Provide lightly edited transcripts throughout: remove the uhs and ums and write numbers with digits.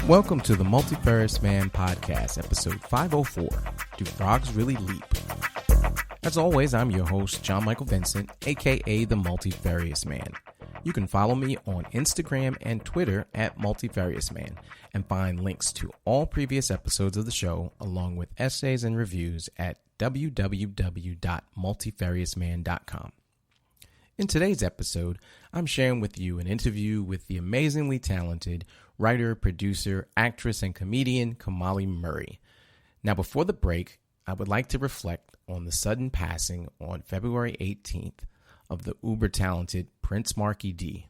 Welcome to the Multifarious Man Podcast, episode 504, Do Frogs Really Leap? As always, I'm your host, John Michael Vincent, aka the Multifarious Man. You can follow me on Instagram and Twitter at Multifarious Man and find links to all previous episodes of the show along with essays and reviews at www.multifariousman.com. In today's episode, I'm sharing with you an interview with the amazingly talented writer, producer, actress, and comedian Kamali Murray. Now, before the break, I would like to reflect on the sudden passing on February 18th of the uber-talented Prince Marky D.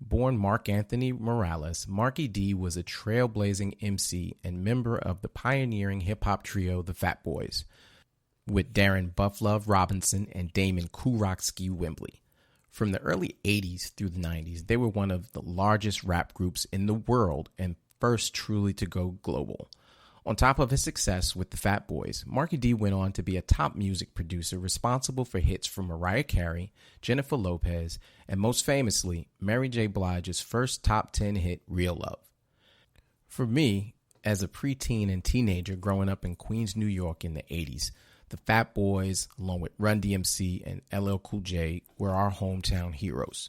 Born Mark Anthony Morales, Marky D was a trailblazing MC and member of the pioneering hip-hop trio The Fat Boys, with Darren Buff Love Robinson and Damon Kool Rock-Ski Wembley. From the early 80s through the 90s, they were one of the largest rap groups in the world and first truly to go global. On top of his success with the Fat Boys, Marky D went on to be a top music producer responsible for hits from Mariah Carey, Jennifer Lopez, and most famously, Mary J. Blige's first top 10 hit, Real Love. For me, as a preteen and teenager growing up in Queens, New York in the 80s, the Fat Boys, along with Run DMC and LL Cool J, were our hometown heroes.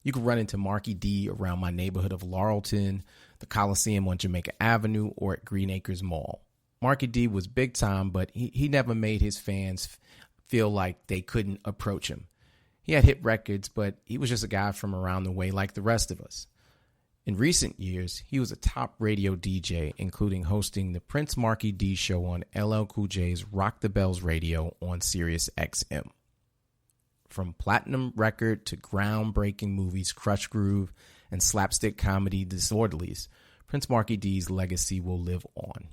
You could run into Marky D around my neighborhood of Laurelton, the Coliseum on Jamaica Avenue, or at Green Acres Mall. Marky D was big time, but he never made his fans feel like they couldn't approach him. He had hit records, but he was just a guy from around the way like the rest of us. In recent years, he was a top radio DJ, including hosting the Prince Marky D Show on LL Cool J's Rock the Bells Radio on Sirius XM. From platinum record to groundbreaking movies Crush Groove and slapstick comedy Disorderlies, Prince Marky D's legacy will live on.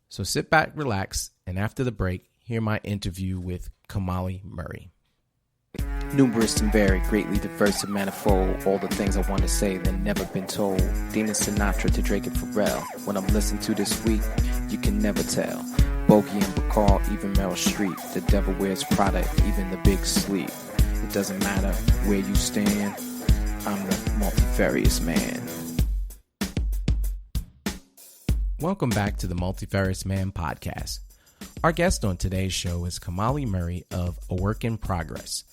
So sit back, relax, and after the break, hear my interview with Kamali Murray. Numerous and varied, greatly diverse and manifold. All the things I want to say that never been told. Dina Sinatra to Drake and Pharrell. When I'm listening to this week, you can never tell. Bogey and Bacall, even Meryl Streep. The devil wears Prada, even the big sleep. It doesn't matter where you stand. I'm the multifarious man. Welcome back to the Multifarious Man Podcast. Our guest on today's show is Kamali Murray of A Work in Progress.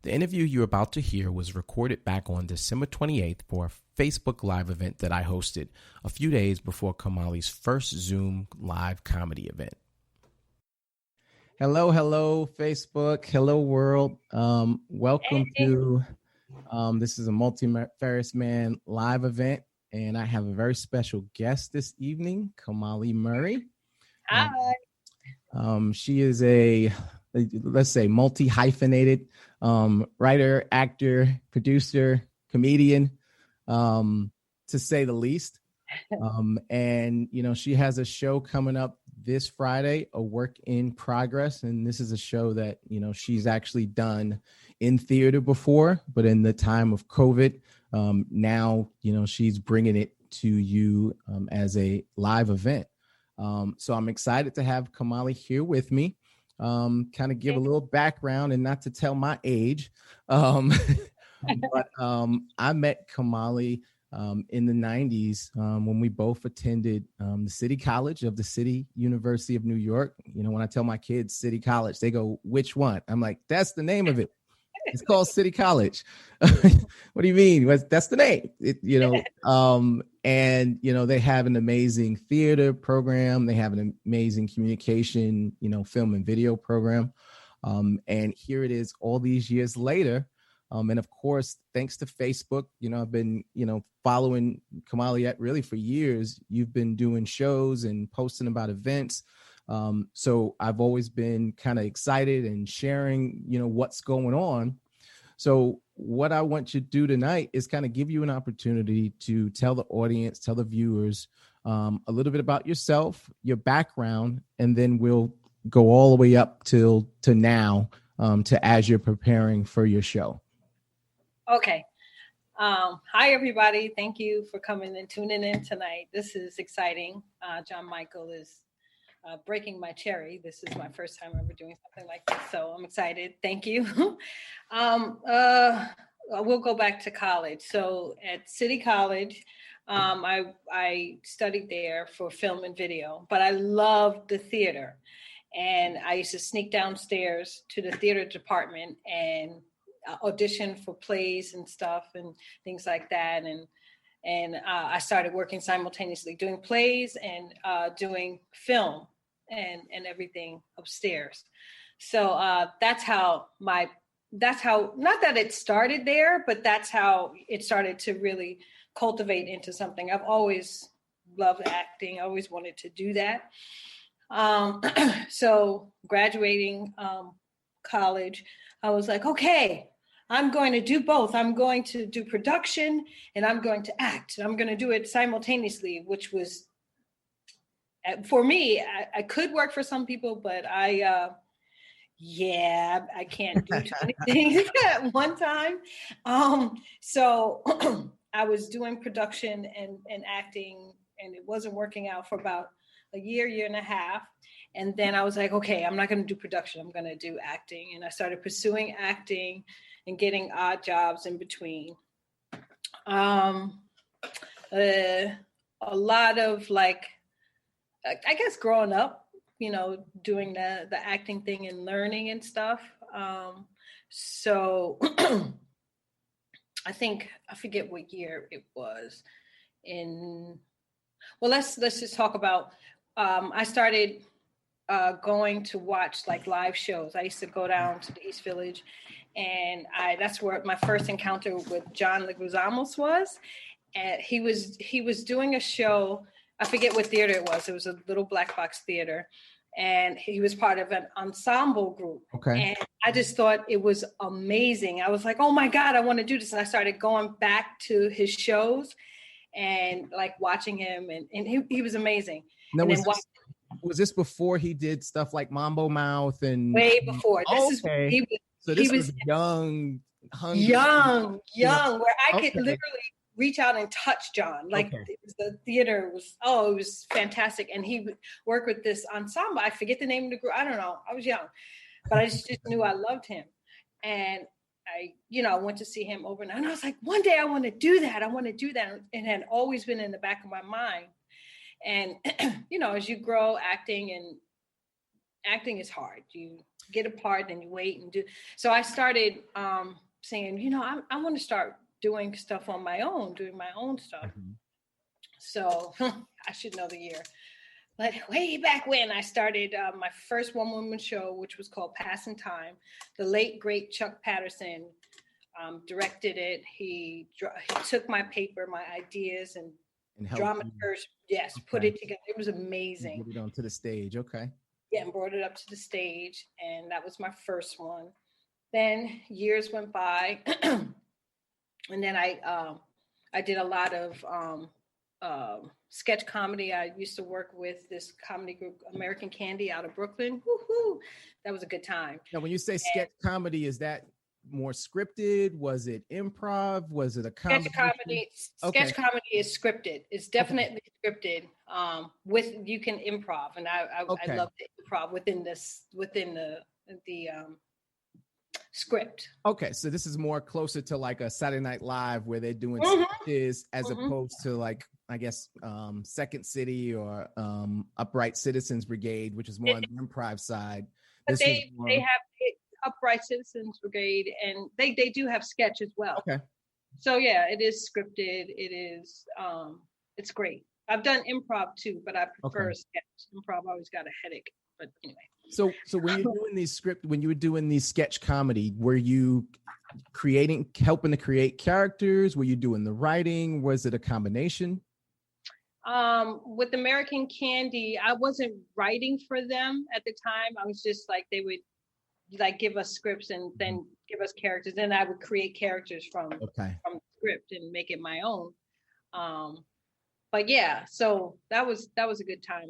The interview you're about to hear was recorded back on December 28th for a Facebook Live event that I hosted a few days before Kamali's first Zoom live comedy event. Hello, Facebook. Hello, world. Welcome to this is a Multifarious Man live event, and I have a very special guest this evening, Kamali Murray. Hi. She is a, let's say, multi-hyphenated writer, actor, producer, comedian, to say the least. And, you know, she has a show coming up this Friday, A Work in Progress. And this is a show that, you know, she's actually done in theater before, but in the time of COVID, now, you know, she's bringing it to you as a live event. So I'm excited to have Kamali here with me. Kind of give a little background and not to tell my age. But I met Kamali in the 90s when we both attended the City College of the City University of New York. You know, when I tell my kids City College, they go, which one? I'm like, that's the name of it. It's called City College. What do you mean? That's the name. And, you know, they have an amazing theater program. They have an amazing communication, you know, film and video program. And here it is all these years later. And of course, thanks to Facebook, you know, I've been, you know, following Kamali really for years. You've been doing shows and posting about events. So I've always been kind of excited and sharing, you know, what's going on. So what I want you to do tonight is kind of give you an opportunity to tell the audience, tell the viewers a little bit about yourself, your background, and then we'll go all the way up to now to as you're preparing for your show. Okay. Hi, everybody. Thank you for coming and tuning in tonight. This is exciting. John Michael is breaking my cherry. This is my first time ever doing something like this, so I'm excited. Thank you. We'll go back to college. So at City College, I studied there for film and video, but I loved the theater. And I used to sneak downstairs to the theater department and audition for plays and stuff and things like that. And I started working simultaneously, doing plays and doing film and everything upstairs. So that's how not that it started there, but that's how it started to really cultivate into something. I've always loved acting. I always wanted to do that. So graduating college, I was like, okay, I'm going to do both. I'm going to do production and I'm going to act. I'm going to do it simultaneously, which was, for me, I could work for some people, but I can't do too many things at one time. So I was doing production and acting, and it wasn't working out for about a year and a half. And then I was like, okay, I'm not going to do production. I'm going to do acting. And I started pursuing acting and getting odd jobs in between. A lot of like, I guess growing up, doing the acting thing and learning and stuff. So I forget what year it was let's just talk about, I started going to watch like live shows. I used to go down to the East Village, and that's where my first encounter with John Leguizamo was. And he was doing a show. I forget what theater it was. It was a little black box theater, and he was part of an ensemble group. Okay. And I just thought it was amazing. I was like, oh my God, I want to do this. And I started going back to his shows and like watching him, and he was amazing. Now, and was this before he did stuff like Mambo Mouth and way before? This okay. This was young, hungry, young, where I could literally reach out and touch John. Like the theater was, it was fantastic. And he would work with this ensemble. I forget the name of the group. I don't know. I was young, but I just knew I loved him. And I went to see him over and I was like, one day I want to do that. I want to do that. And it had always been in the back of my mind. And, as you grow, acting is hard. You get a part and you wait and do. So I started saying, I want to start doing stuff on my own, doing my own stuff. Mm-hmm. So I should know the year. But way back when I started my first one-woman show, which was called Passing Time, the late, great Chuck Patterson directed it. He took my paper, my ideas, and dramaturged, put it together. It was amazing. Put it onto the stage, okay. Yeah, and brought it up to the stage, and that was my first one. Then years went by, and then I did a lot of sketch comedy. I used to work with this comedy group, American Candy, out of Brooklyn. Woo-hoo! That was a good time. Now, when you say sketch comedy, is that more scripted? Was it improv? Was it a comedy? Sketch comedy is scripted. It's definitely scripted. You can improv, and I love the improv within the script. Okay, so this is more closer to like a Saturday Night Live where they're doing sketches as opposed to like, I guess, Second City or Upright Citizens Brigade, which is more on the improv side. But they have Upright Citizens Brigade, and they do have sketch as well. Okay. So yeah, it is scripted. It is it's great. I've done improv too, but I prefer sketch. Improv always got a headache. But anyway. So when you're doing when you were doing these sketch comedy, were you helping to create characters? Were you doing the writing? Was it a combination? With American Candy, I wasn't writing for them at the time. I was just like, they would like give us scripts and then give us characters. Then I would create characters from the script and make it my own. But yeah, so that was a good time.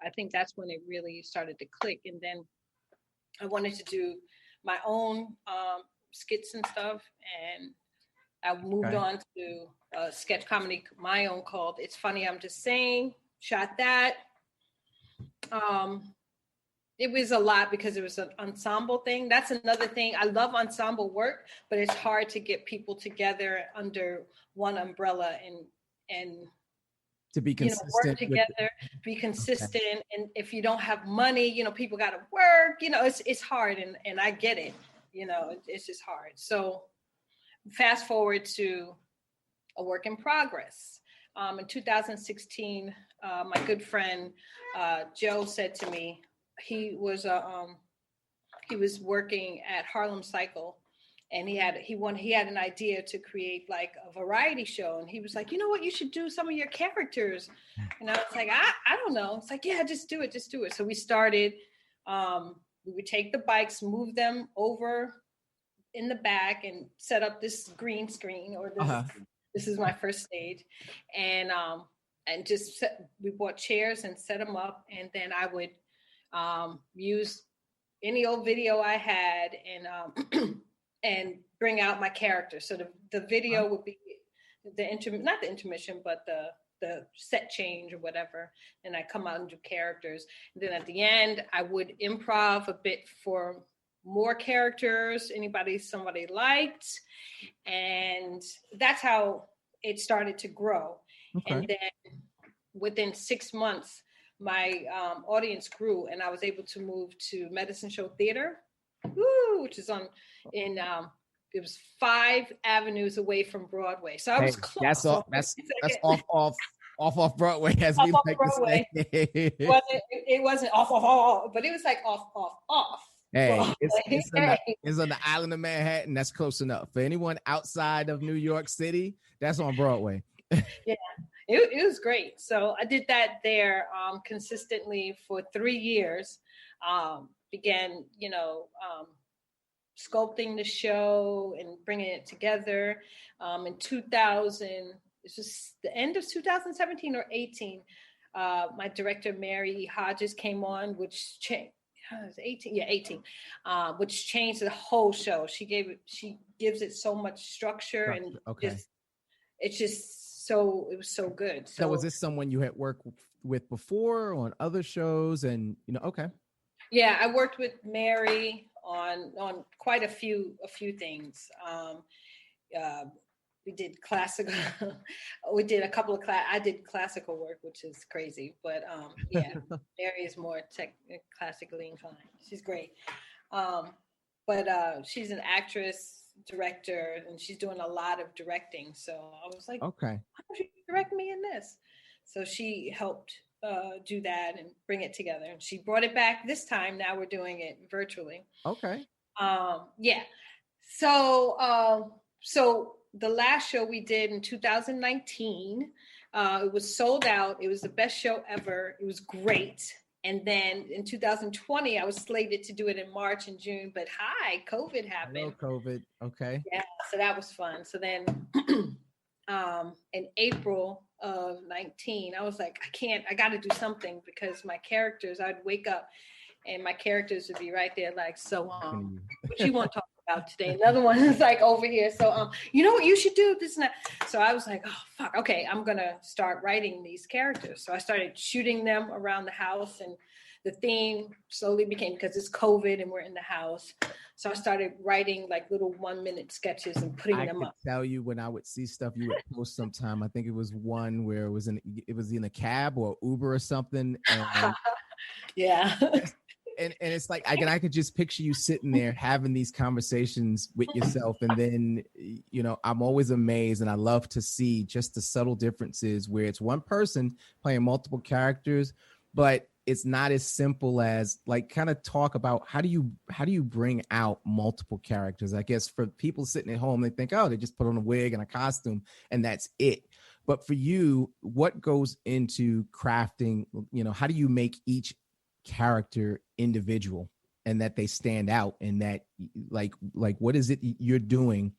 I think that's when it really started to click. And then I wanted to do my own skits and stuff. And I moved on to a sketch comedy, my own, called It's Funny, I'm Just Saying. Shot that. It was a lot because it was an ensemble thing. That's another thing. I love ensemble work, but it's hard to get people together under one umbrella to be consistent, work together, be consistent. Okay. And if you don't have money, people got to work, it's hard. And I get it, it's just hard. So fast forward to a work in progress. In 2016, my good friend, Joe said to me, he was working at Harlem Cycle. And he had an idea to create like a variety show. And he was like, you know what, you should do some of your characters. And I was like, I don't know. It's like, yeah, just do it. So we started, we would take the bikes, move them over in the back and set up this green screen or this is my first stage. And we bought chairs and set them up. And then I would use any old video I had and bring out my character. So the video would be not the intermission, but the set change or whatever. And I come out and do characters. And then at the end, I would improv a bit for more characters, somebody liked. And that's how it started to grow. Okay. And then within 6 months, my audience grew and I was able to move to Medicine Show Theater, which is it was 5 avenues away from Broadway. So I was close. That's off Broadway, as we like Broadway. To say. It wasn't off, but it was like off. Hey, it's on the island of Manhattan. That's close enough. For anyone outside of New York City, that's on Broadway. Yeah, it was great. So I did that there consistently for 3 years. Began, sculpting the show and bringing it together. In 2000, it's just the end of 2017 or 18, my director, Mary Hodges, came on, which changed. 18, which changed the whole show. She gives it so much structure and it was so good. So was this someone you had worked with before on other shows? And okay. Yeah, I worked with Mary on quite a few things. We did classical. We did a couple of I did classical work, which is crazy, but yeah, Mary is more classically inclined. She's great, but she's an actress, director, and she's doing a lot of directing. So I was like, okay, why don't you direct me in this? So she helped do that and bring it together. And she brought it back this time. Now we're doing it virtually. Okay. Yeah. So the last show we did in 2019, it was sold out. It was the best show ever. It was great. And then in 2020, I was slated to do it in March and June, but COVID happened. Hello, COVID. Okay. Yeah. So that was fun. So then in April of 19, I was like, I got to do something, because my characters, I'd wake up and my characters would be right there. Like, so, what you want to talk about today? Another one is like over here. So, you know what you should do, this and that. So I was like, oh, fuck. Okay. I'm going to start writing these characters. So I started shooting them around the house, and the theme slowly became, because it's COVID and we're in the house. So I started writing like little 1-minute sketches and putting them up. I tell you, when I would see stuff you would post sometime, I think it was one where it was in a cab or Uber or something. And yeah. And it's like, I could just picture you sitting there having these conversations with yourself. And then, I'm always amazed, and I love to see just the subtle differences where it's one person playing multiple characters, but it's not as simple as, like, kind of talk about how do you bring out multiple characters? I guess for people sitting at home, they think, oh, they just put on a wig and a costume and that's it. But for you, what goes into crafting, how do you make each character individual and that they stand out, and that like what is it you're doing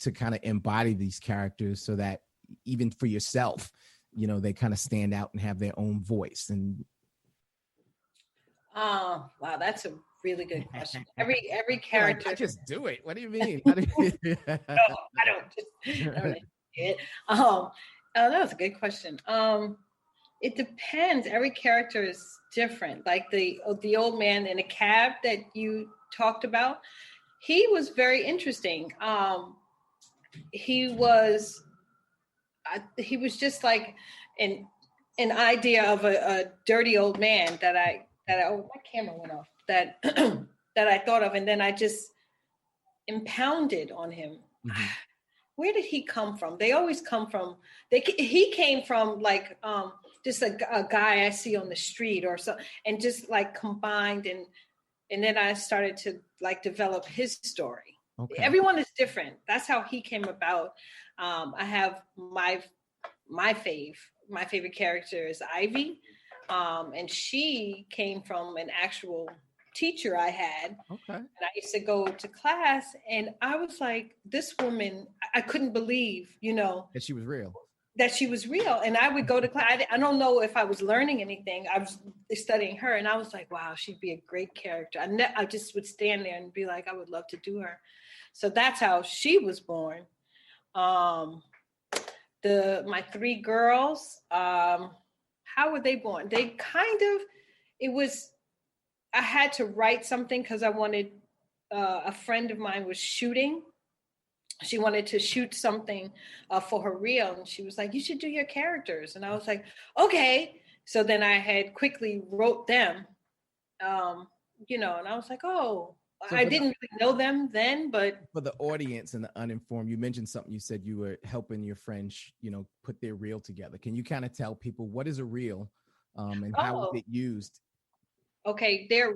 to kind of embody these characters so that even for yourself, they kind of stand out and have their own voice? And wow, that's a really good question. Every character. I just do it. What do you mean? No, I don't do it. That was a good question. It depends. Every character is different. Like the old man in a cab that you talked about, he was very interesting. He was he was just like an idea of a dirty old man that oh, my camera went off, that that I thought of, and then I just impounded on him. Mm-hmm. Where did he come from? They always come from, he came from like just a guy I see on the street or so, and just like combined, and then I started to like develop his story. Okay. Everyone is different. That's how he came about. I have my favorite character is Ivy, and she came from an actual teacher I had. Okay. And I used to go to class, and I was like, this woman, I couldn't believe, that she was real. And I would go to class. I don't know if I was learning anything. I was studying her, and I was like, wow, she'd be a great character. I just would stand there and be like, I would love to do her. So that's how she was born. My three girls, how were they born? They I had to write something because I wanted, a friend of mine was shooting. She wanted to shoot something for her reel. And she was like, you should do your characters. And I was like, okay. So then I had quickly wrote them, and I was like, oh, so I didn't really know them then, but. For the audience and the uninformed, you mentioned something, you said you were helping your friends, put their reel together. Can you kind of tell people what is a reel and how was it used? Okay, there are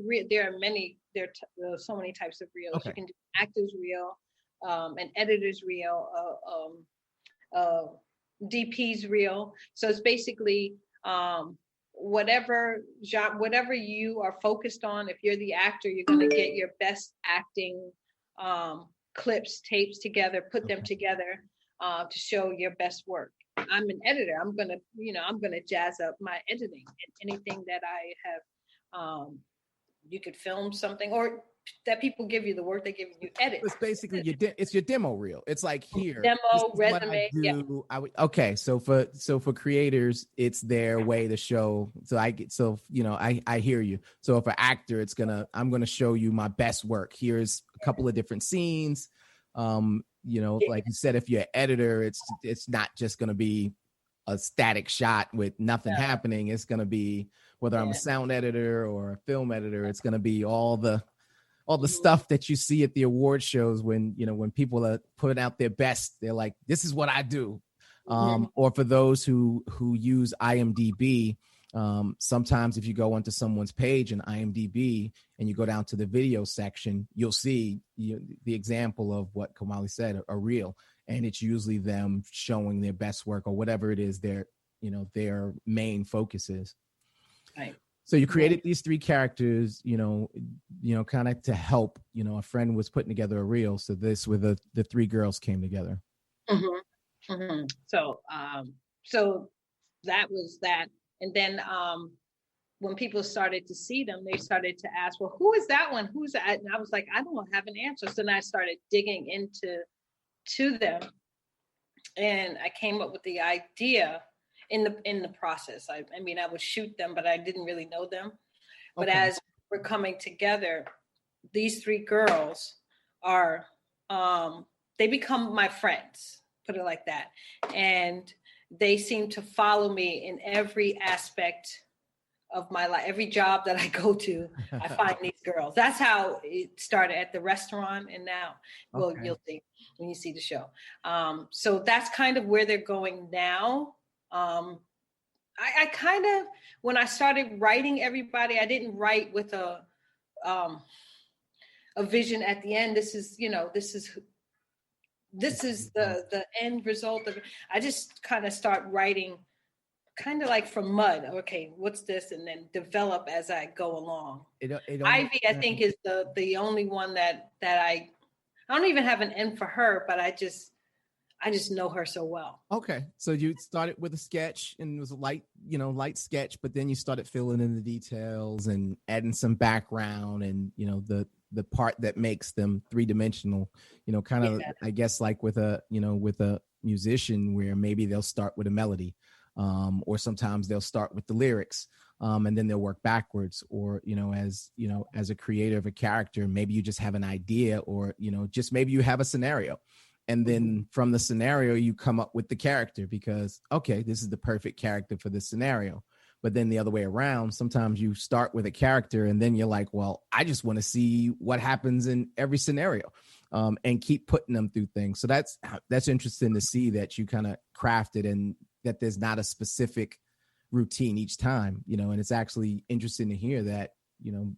so many types of reels. Okay. You can do actor's reel, an editor's reel, DP's reel. So it's basically whatever you are focused on. If you're the actor, you're going to get your best acting clips, tapes together, put them together to show your best work. I'm an editor. I'm gonna jazz up my editing, and anything that I have. You could film something, or that people give you the work, they give you edit. It's basically it's your demo reel. It's like here demo resume. Okay, so for creators, it's their way to show. I hear you. So if an actor, I'm gonna show you my best work. Here's a couple of different scenes. Like you said, if you're an editor, it's not just gonna be a static shot with nothing happening. It's gonna be, whether I'm a sound editor or a film editor, it's going to be all the stuff that you see at the award shows when people are putting out their best, they're like, this is what I do. Or for those who use IMDb, sometimes if you go onto someone's page in IMDb and you go down to the video section, you'll see the example of what Kamali said, a reel. And it's usually them showing their best work or whatever it is their main focus is. Right. So you created these three characters, kind of to help, a friend was putting together a reel. So this, with the three girls came together. Mm-hmm. Mm-hmm. So that was that. And then when people started to see them, they started to ask, well, who is that one? Who's that? And I was like, I don't have an answer. So then I started digging into them. And I came up with the idea in the process. I would shoot them, but I didn't really know them. But as we're coming together, these three girls are, they become my friends, put it like that. And they seem to follow me in every aspect of my life. Every job that I go to, I find these girls. That's how it started at the restaurant. And now, well, you'll see when you see the show. So that's kind of where they're going now. I kind of, when I started writing everybody, I didn't write with a vision at the end. This is the end result of it. I just kind of start writing kind of like from mud. Okay, what's this? And then develop as I go along. Ivy, I think, is the only one that I don't even have an end for her, but I just know her so well. Okay. So you started with a sketch, and it was a light sketch, but then you started filling in the details and adding some background and, the part that makes them three-dimensional, kind of, I guess, like with a musician where maybe they'll start with a melody, or sometimes they'll start with the lyrics, and then they'll work backwards, or, as a creator of a character, maybe you just have an idea, or, just maybe you have a scenario. And then from the scenario, you come up with the character because, okay, this is the perfect character for this scenario. But then the other way around, sometimes you start with a character and then you're like, well, I just want to see what happens in every scenario, and keep putting them through things. So that's interesting to see that you kind of crafted and that there's not a specific routine each time, and it's actually interesting to hear that,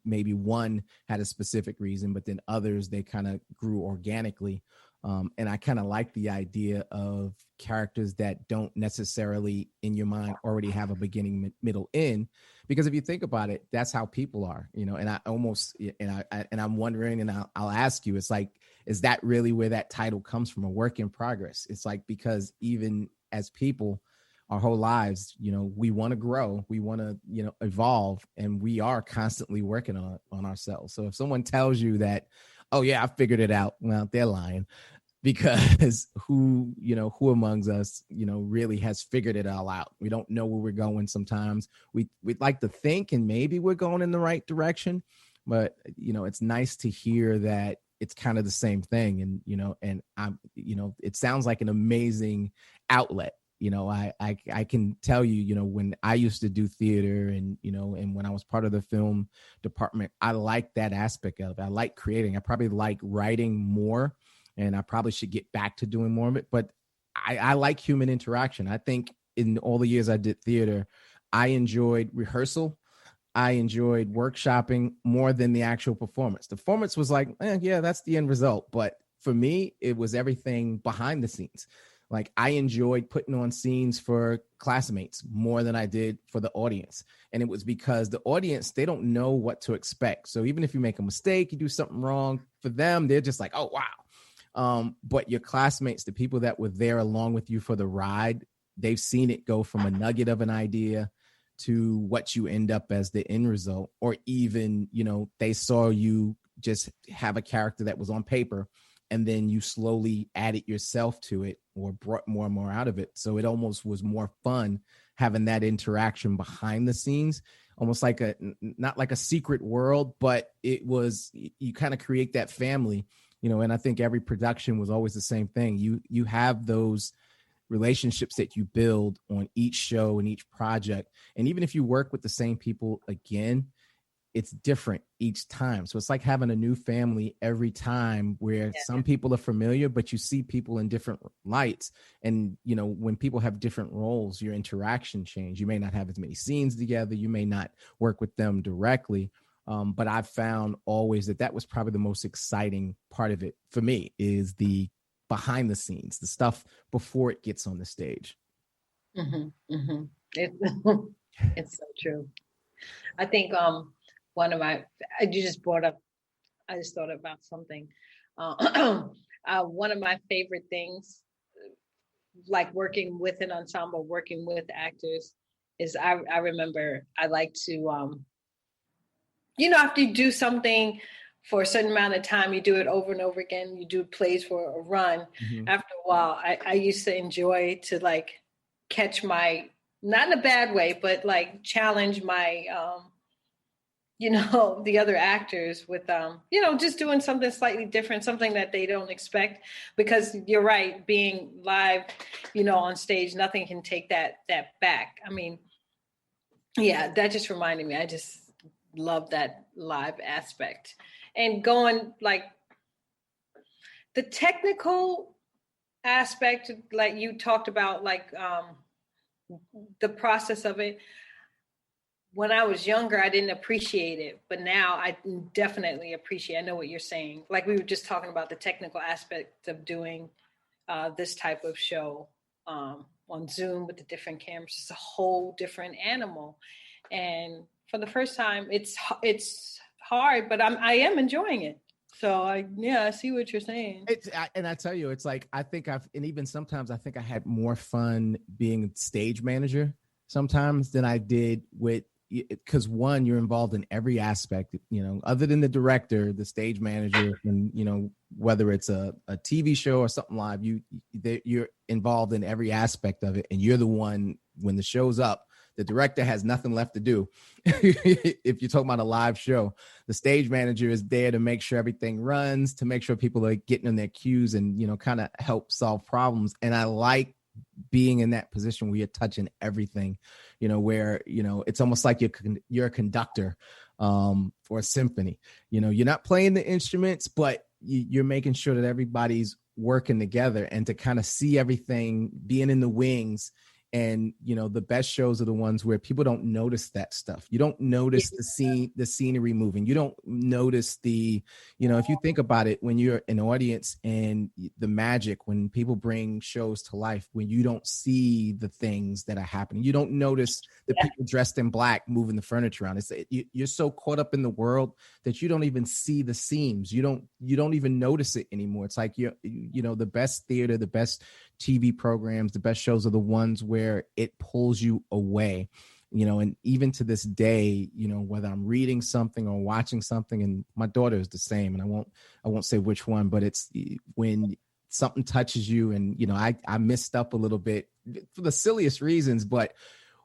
maybe one had a specific reason, but then others, they kind of grew organically. And I kind of like the idea of characters that don't necessarily in your mind already have a beginning, middle, end, because if you think about it, that's how people are, and I'm wondering, and I'll ask you, it's like, is that really where that title comes from, a work in progress? It's like, because even as people, our whole lives, we want to grow, we want to, evolve, and we are constantly working on ourselves. So if someone tells you that, oh yeah, I figured it out, well, they're lying, because who amongst us, really has figured it all out? We don't know where we're going. Sometimes we'd like to think, and maybe we're going in the right direction, but it's nice to hear that it's kind of the same thing. And I'm, it sounds like an amazing outlet. I can tell you, when I used to do theater and when I was part of the film department, I like that aspect of it. I like creating. I probably like writing more, and I probably should get back to doing more of it. But I like human interaction. I think in all the years I did theater, I enjoyed rehearsal. I enjoyed workshopping more than the actual performance. The performance was like, yeah, that's the end result. But for me, it was everything behind the scenes. Like, I enjoyed putting on scenes for classmates more than I did for the audience. And it was because the audience, they don't know what to expect. So even if you make a mistake, you do something wrong, for them, they're just like, oh, wow. But your classmates, the people that were there along with you for the ride, they've seen it go from a nugget of an idea to what you end up as the end result. Or even, they saw you just have a character that was on paper, and then you slowly added yourself to it or brought more and more out of it. So it almost was more fun having that interaction behind the scenes, almost like not like a secret world, but it was, you kind of create that family, and I think every production was always the same thing. You have those relationships that you build on each show and each project. And even if you work with the same people again, it's different each time. So it's like having a new family every time, where some people are familiar, but you see people in different lights. And, when people have different roles, your interaction change. You may not have as many scenes together. You may not work with them directly. But I've found always that was probably the most exciting part of it for me, is the behind the scenes, the stuff before it gets on the stage. Mm-hmm, mm-hmm. It's so true. I think, you just brought up, I just thought about something. One of my favorite things, like working with an ensemble, working with actors, is I remember I like to, after you do something for a certain amount of time, you do it over and over again, you do plays for a run. Mm-hmm. After a while, I used to enjoy to like catch my, not in a bad way, but like challenge my, the other actors with, just doing something slightly different, something that they don't expect. Because you're right, being live, on stage, nothing can take that back. I mean, yeah, that just reminded me. I just love that live aspect. And going like the technical aspect, like you talked about, like the process of it. When I was younger, I didn't appreciate it, but now I definitely appreciate. I know what you're saying. Like we were just talking about the technical aspect of doing this type of show on Zoom with the different cameras. It's a whole different animal, and for the first time, it's hard, but I am enjoying it. So I see what you're saying. And I tell you, it's like, and even sometimes I think I had more fun being a stage manager sometimes than I did because one, you're involved in every aspect, other than the director, the stage manager, and, whether it's a TV show or something live, you're involved in every aspect of it. And you're the one, when the show's up, The director has nothing left to do. If you're talking about a live show, the stage manager is there to make sure everything runs, to make sure people are getting in their cues and, kind of help solve problems. And I like being in that position where you're touching everything, where, it's almost like you're a conductor for a symphony. You're not playing the instruments, but you're making sure that everybody's working together, and to kind of see everything being in the wings. And, the best shows are the ones where people don't notice that stuff. You don't notice the scenery moving. You don't notice if you think about it, when you're an audience, and the magic, when people bring shows to life, when you don't see the things that are happening, you don't notice the people dressed in black moving the furniture around. You're so caught up in the world that you don't even see the seams. You don't even notice it anymore. It's like, the best theater, the best TV programs, the best shows are the ones where it pulls you away, and even to this day, whether I'm reading something or watching something, and my daughter is the same, and I won't say which one, but it's when something touches you, and, I messed up a little bit for the silliest reasons, but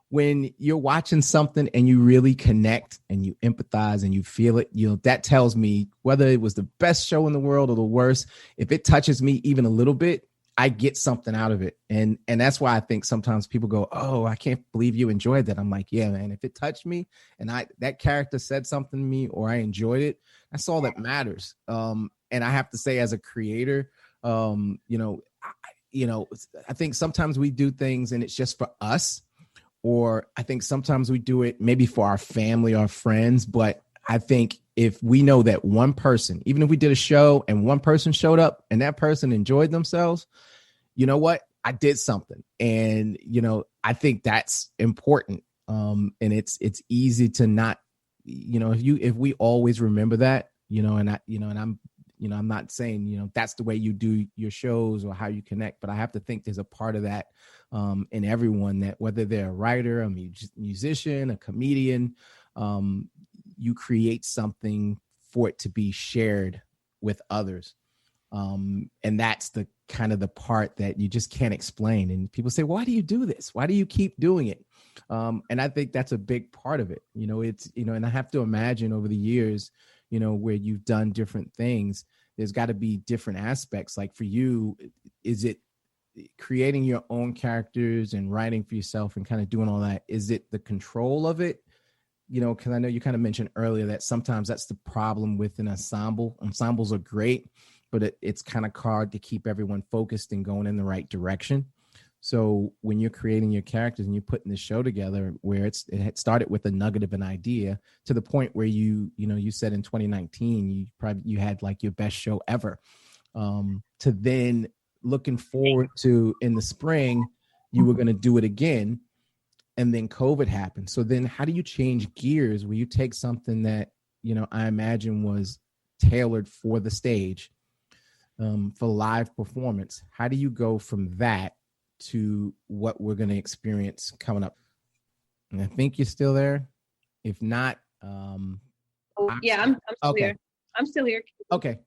when you're watching something and you really connect and you empathize and you feel it, that tells me whether it was the best show in the world or the worst, if it touches me even a little bit, I get something out of it. And that's why I think sometimes people go, "Oh, I can't believe you enjoyed that." I'm like, yeah, man, if it touched me and that character said something to me or I enjoyed it, that's all that matters. And I have to say, as a creator, I think sometimes we do things and it's just for us, or I think sometimes we do it maybe for our family or friends. But I think if we know that one person, even if we did a show and one person showed up and that person enjoyed themselves, you know what? I did something. And, I think that's important. And it's easy to not, if we always remember that, I'm not saying, that's the way you do your shows or how you connect, but I have to think there's a part of that in everyone, that whether they're a writer, a musician, a comedian, you create something for it to be shared with others. And that's the kind of the part that you just can't explain. And people say, why do you do this? Why do you keep doing it? And I think that's a big part of it. And I have to imagine over the years, where you've done different things, there's got to be different aspects. Like for you, is it creating your own characters and writing for yourself and kind of doing all that? Is it the control of it? Because I know you kind of mentioned earlier that sometimes that's the problem with an ensemble. Ensembles are great, but it's kind of hard to keep everyone focused and going in the right direction. So when you're creating your characters and you're putting the show together, where it had started with a nugget of an idea to the point where you said in 2019, you had like your best show ever, to then looking forward to in the spring, you were going to do it again. And then COVID happened. So then how do you change gears where you take something that, I imagine was tailored for the stage, for live performance? How do you go from that to what we're going to experience coming up? And I think you're still there. If not, I'm still here. I'm still here. Okay.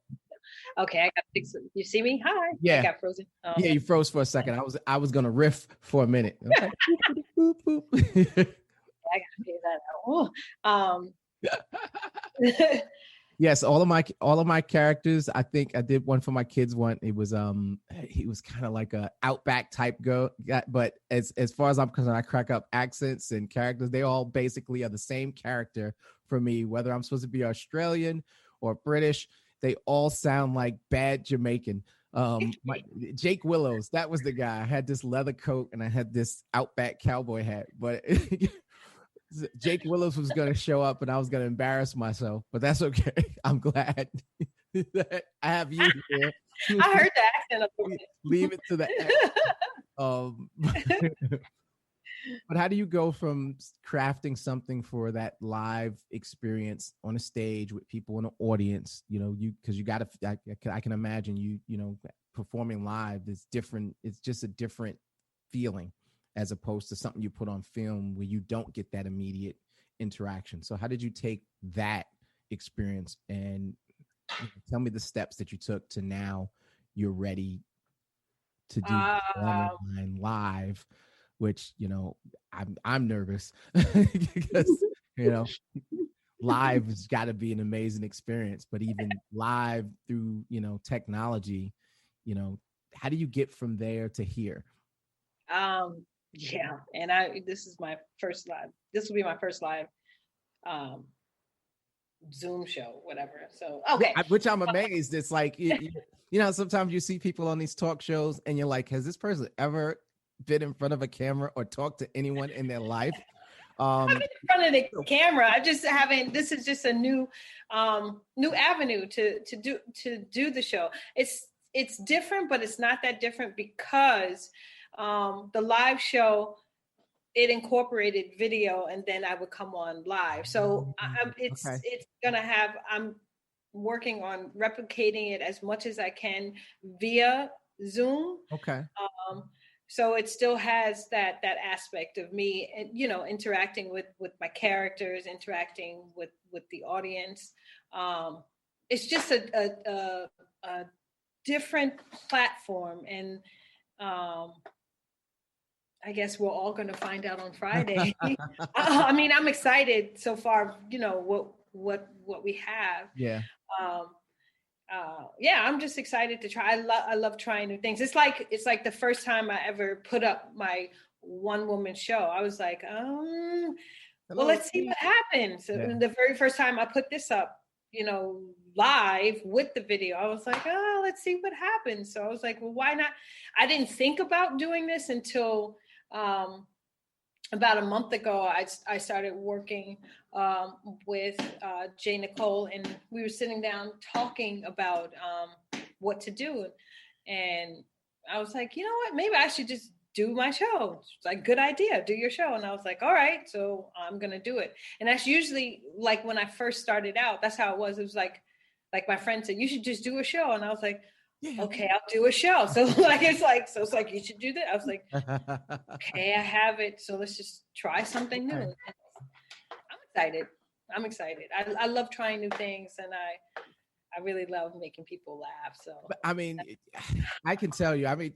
Okay, I got to fix it. You see me? Hi. Yeah. I got frozen. Yeah, you froze for a second. I was gonna riff for a minute. Okay. Boop, boop. I got to figure that out. Yes, all of my characters. I think I did one for my kids. One, it was he was kind of like a outback type guy, but as far as I'm concerned, I crack up accents and characters. They all basically are the same character for me, whether I'm supposed to be Australian or British. They all sound like bad Jamaican. Jake Willows, that was the guy. I had this leather coat and I had this outback cowboy hat, but Jake Willows was going to show up and I was going to embarrass myself, but that's okay. I'm glad that I have you here. I heard the accent. Leave it to the But how do you go from crafting something for that live experience on a stage with people in an audience, because you got to, I can imagine performing live is different. It's just a different feeling as opposed to something you put on film where you don't get that immediate interaction. So how did you take that experience and tell me the steps that you took to now you're ready to do online live which, I'm nervous because, live has got to be an amazing experience, but even live through, technology, how do you get from there to here? Yeah. And this is my first live. This will be my first live um Zoom show, whatever. So okay. Which I'm amazed. It's like sometimes you see people on these talk shows and you're like, has this person ever been in front of a camera or talked to anyone in their life? I've been in front of the camera. I just haven't. This is just a new avenue to do the show. It's different, but it's not that different because the live show, it incorporated video, and then I would come on live. So it's gonna have. I'm working on replicating it as much as I can via Zoom. Okay. So it still has that aspect of me, and interacting with my characters, interacting with the audience. It's just a different platform, and I guess we're all going to find out on Friday. I mean, I'm excited so far. What we have. Yeah. Yeah, I'm just excited to try. I love trying new things. It's like the first time I ever put up my one woman show. I was like, well, let's see what happens. So the very first time I put this up, live with the video, I was like, oh, let's see what happens. So I was like, well, why not? I didn't think about doing this until about a month ago. I started working with Jay Nicole, and we were sitting down talking about what to do. And I was like, you know what, maybe I should just do my show. It's like, good idea, do your show. And I was like, all right, so I'm going to do it. And that's usually like when I first started out, that's how it was. It was like my friend said, you should just do a show. And I was like, okay, I'll do a show. So it's like, you should do that. I was like, okay, I have it. So let's just try something new. And I'm excited. I love trying new things, and I really love making people laugh. So, I mean, I can tell you, I mean,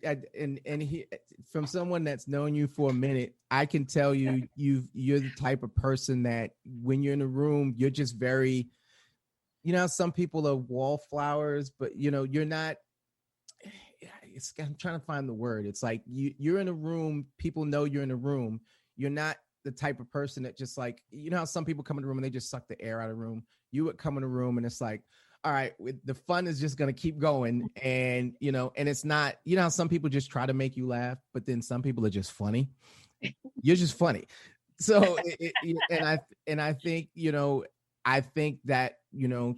and he, from someone that's known you for a minute, I can tell you, you're the type of person that when you're in a room, you're just very, some people are wallflowers, but you're not. I'm trying to find the word. It's like you're in a room, people know you're in a room. You're not the type of person that just like, how some people come in the room and they just suck the air out of the room. You would come in a room and it's like, all right, the fun is just going to keep going. And, and it's not, how some people just try to make you laugh, but then some people are just funny. You're just funny. So, and I think, I think that,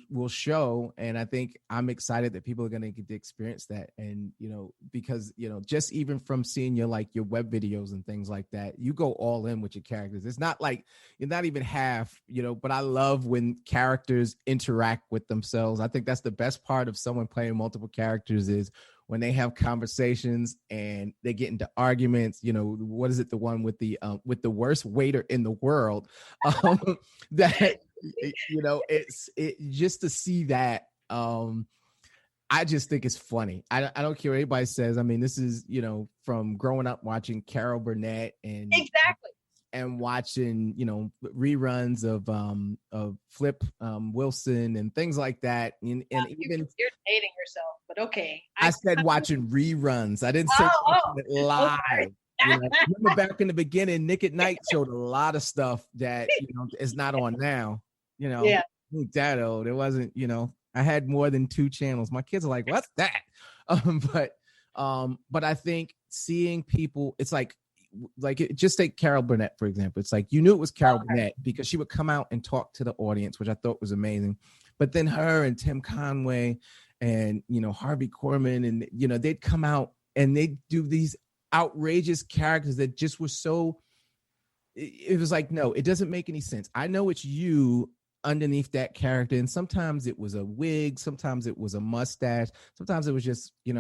will show. And I think I'm excited that people are going to get to experience that. And, because, just even from seeing your web videos and things like that, you go all in with your characters. It's not like you're not even half, but I love when characters interact with themselves. I think that's the best part of someone playing multiple characters is when they have conversations and they get into arguments. What is it? The one with the worst waiter in the world, that, it's just to see that. I just think it's funny. I don't care what anybody says. I mean, this is, from growing up watching Carol Burnett and exactly, and watching, reruns of Flip Wilson and things like that. And even you're dating yourself, but okay. I said watching reruns. I didn't say watching it live. Okay. Remember back in the beginning, Nick at Night showed a lot of stuff that is not on now. Yeah. That old. It wasn't. I had more than 2 channels. My kids are like, "What's that?" But I think seeing people, it's like just take Carol Burnett for example. It's like you knew it was Carol Burnett because she would come out and talk to the audience, which I thought was amazing. But then her and Tim Conway and Harvey Korman and they'd come out and they'd do these outrageous characters that just were so. It was like, no, it doesn't make any sense. I know it's you underneath that character, and sometimes it was a wig, sometimes it was a mustache, sometimes it was just eyeliner.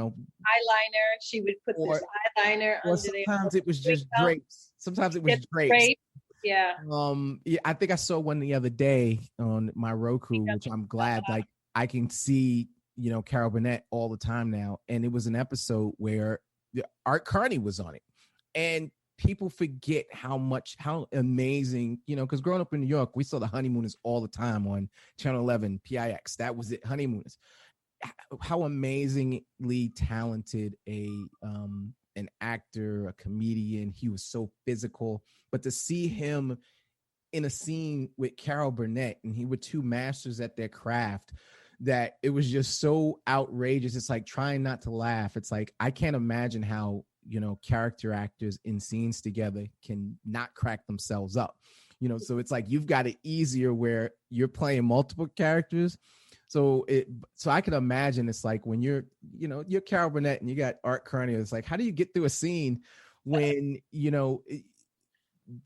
She would put this eyeliner or under sometimes it was just drapes. Sometimes it was drapes. Yeah. I think I saw one the other day on my Roku, which I'm glad like I can see Carol Burnett all the time now. And it was an episode where Art Carney was on it, and people forget how amazing, because growing up in New York, we saw the Honeymooners all the time on Channel 11, PIX. That was it, Honeymooners. How amazingly talented an actor, a comedian. He was so physical, but to see him in a scene with Carol Burnett, and he were two masters at their craft, that it was just so outrageous. It's like trying not to laugh. It's like, I can't imagine how, character actors in scenes together can not crack themselves up. So it's like you've got it easier where you're playing multiple characters. So I could imagine it's like when you're Carol Burnett and you got Art Carney. It's like, how do you get through a scene when,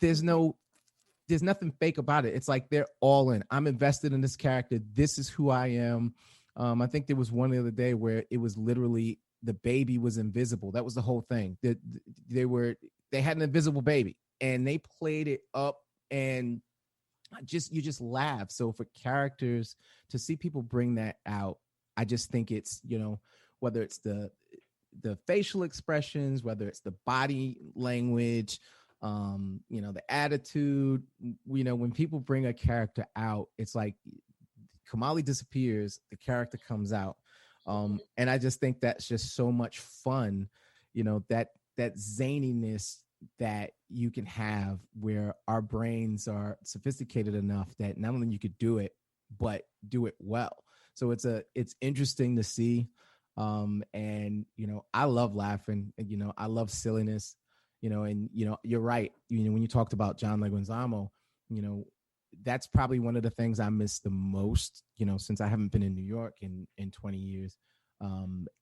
there's nothing fake about it. It's like they're all in. I'm invested in this character. This is who I am. I think there was one the other day where it was literally the baby was invisible. That was the whole thing. They had an invisible baby and they played it up, and you just laugh. So for characters to see people bring that out, I just think it's, whether it's the facial expressions, whether it's the body language, the attitude, when people bring a character out, it's like Kamali disappears, the character comes out. And I just think that's just so much fun, that zaniness that you can have, where our brains are sophisticated enough that not only you could do it, but do it well. So it's interesting to see. And I love laughing, and I love silliness, and you're right. When you talked about John Leguizamo, that's probably one of the things I miss the most, since I haven't been in New York in 20 years,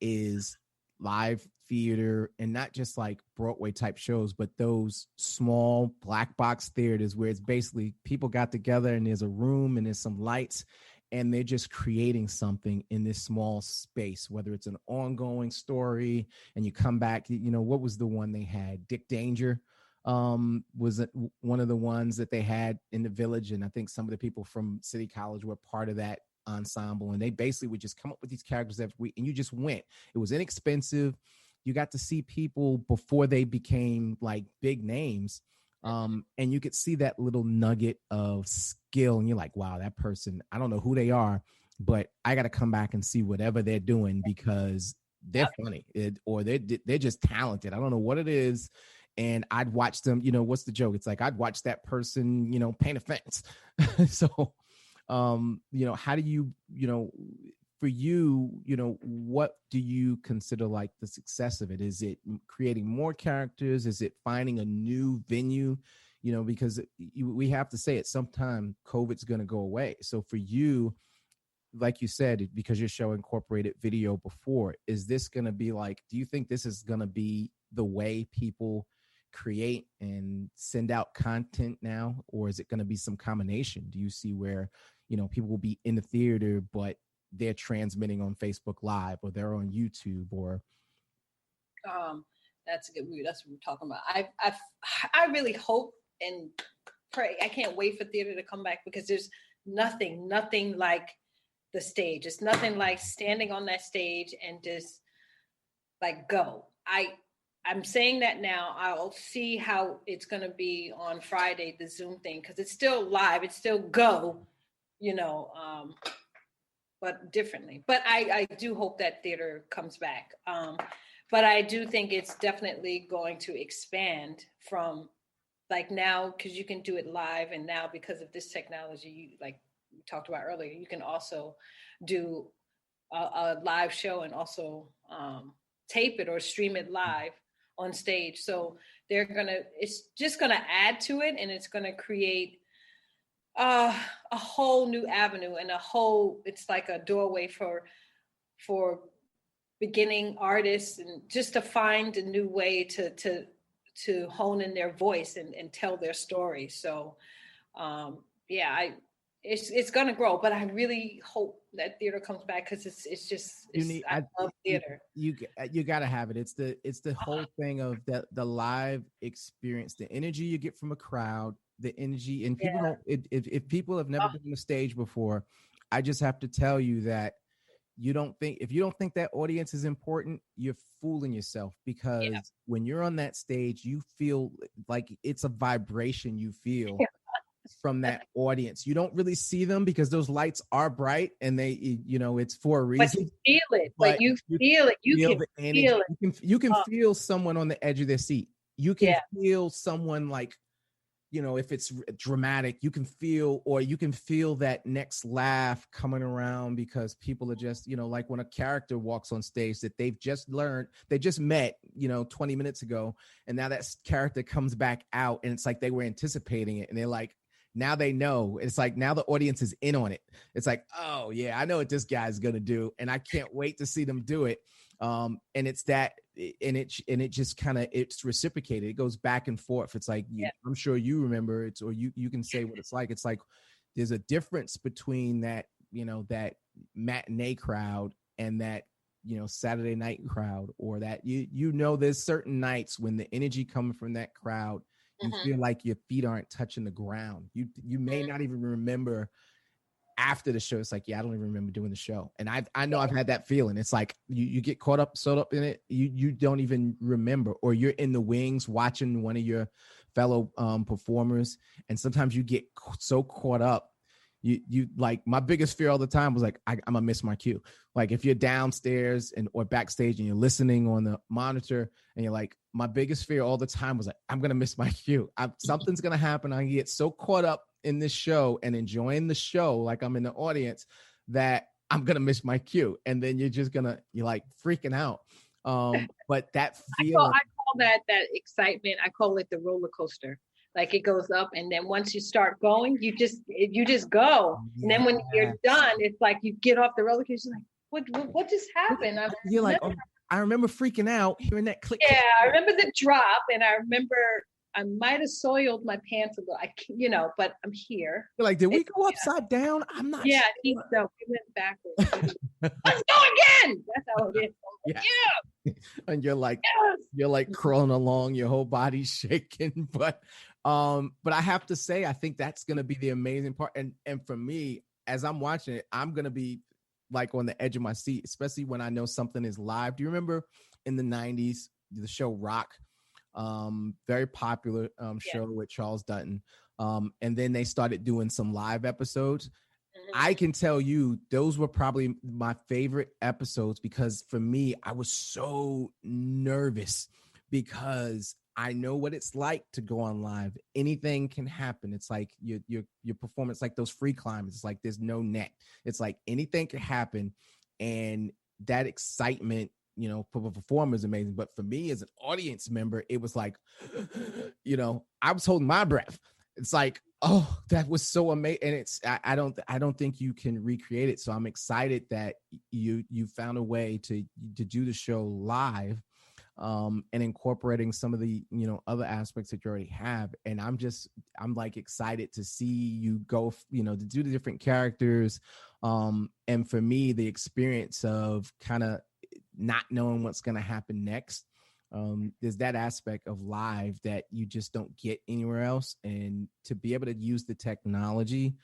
is live theater, and not just like Broadway type shows, but those small black box theaters where it's basically people got together and there's a room and there's some lights and they're just creating something in this small space, whether it's an ongoing story and you come back. What was the one they had? Dick Danger was one of the ones that they had in the Village, and I think some of the people from City College were part of that ensemble, and they basically would just come up with these characters every week, and you just went. It was inexpensive. You got to see people before they became like big names. And you could see that little nugget of skill, and you're like, wow, that person, I don't know who they are, but I got to come back and see whatever they're doing because they're funny, or they're just talented. I don't know what it is. And I'd watch them, what's the joke? It's like, I'd watch that person, paint a fence. So, how do you, for you, what do you consider like the success of it? Is it creating more characters? Is it finding a new venue? Because we have to say at some time COVID's going to go away. So for you, like you said, because your show incorporated video before, is this going to be like, do you think this is going to be the way people create and send out content now? Or is it going to be some combination? Do you see where, people will be in the theater, but they're transmitting on Facebook Live, or they're on YouTube, or that's a good. That's what we're talking about. I really hope and pray. I can't wait for theater to come back, because there's nothing like the stage. It's nothing like standing on that stage and just like go. I'm saying that now. I'll see how it's going to be on Friday, the Zoom thing, because it's still live. It's still go, but differently. But I do hope that theater comes back. But I do think it's definitely going to expand from like now, because you can do it live. And now because of this technology, like we talked about earlier, you can also do a live show and also tape it or stream it live on stage. So it's just gonna add to it, and it's gonna create a whole new avenue and it's like a doorway for beginning artists, and just to find a new way to hone in their voice and tell their story. So it's gonna grow, but I really hope that theater comes back, because I love theater. You got to have it. It's the whole thing of the live experience, the energy you get from a crowd, the energy, and people don't. If people have never been on a stage before, I just have to tell you that if you don't think that audience is important, you're fooling yourself, because when you're on that stage, you feel like it's a vibration you feel from that audience. You don't really see them because those lights are bright and they, it's for a But reason. you feel it. But you feel it. You can the energy. feel it. You can feel someone on the edge of their seat. You can feel someone like, if it's dramatic, you can feel that next laugh coming around, because people are just, like when a character walks on stage that they just met, 20 minutes ago, and now that character comes back out, and it's like they were anticipating it, and they're like, now they know. It's like now the audience is in on it. It's like, oh yeah, I know what this guy's gonna do, and I can't wait to see them do it. And it's that, and it just kind of, it's reciprocated. It goes back and forth. It's like, I'm sure you remember it, or you can say what it's like. It's like there's a difference between that, that matinee crowd and that, Saturday night crowd, or that there's certain nights when the energy coming from that crowd, you feel like your feet aren't touching the ground. You may not even remember after the show. It's like, I don't even remember doing the show. And I know I've had that feeling. It's like you get caught up, sewed up in it. You don't even remember, or you're in the wings watching one of your fellow performers. And sometimes you get so caught up. You like, my biggest fear all the time was like, I'm gonna miss my cue. Like if you're downstairs or backstage and you're listening on the monitor, and you're like, my biggest fear all the time was like, I'm gonna miss my cue. Something's gonna happen. I get so caught up in this show and enjoying the show, like I'm in the audience, that I'm gonna miss my cue, and then you're like freaking out. But that feeling, I call that excitement. I call it the roller coaster. Like it goes up, and then once you start going, you just go. And then when you're done, it's like you get off the roller coaster. Like, what just happened? You're like, oh, I remember freaking out, hearing that click. Yeah, I remember the drop, and I remember I might have soiled my pants a little. But I'm here. You're like, did we go upside down? I'm not. Yeah, sure. I think so. We went backwards. Let's go again. That's how it is. Yeah. And you're like crawling along, your whole body's shaking, but I have to say, I think that's going to be the amazing part. And for me, as I'm watching it, I'm going to be like on the edge of my seat, especially when I know something is live. Do you remember in the 90s, the show Rock? Very popular show with Charles Dutton. And then they started doing some live episodes. I can tell you those were probably my favorite episodes, because for me, I was so nervous, because I know what it's like to go on live. Anything can happen. It's like your performance, like those free climbs. It's like there's no net. It's like anything can happen, and that excitement, for the performer is amazing. But for me as an audience member, it was like, I was holding my breath. It's like, oh, that was so amazing. And I don't think you can recreate it. So I'm excited that you found a way to do the show live, and incorporating some of the, other aspects that you already have. And I'm like excited to see you go, to do the different characters. And for me, the experience of kind of not knowing what's going to happen next. There's that aspect of live that you just don't get anywhere else. And to be able to use the technology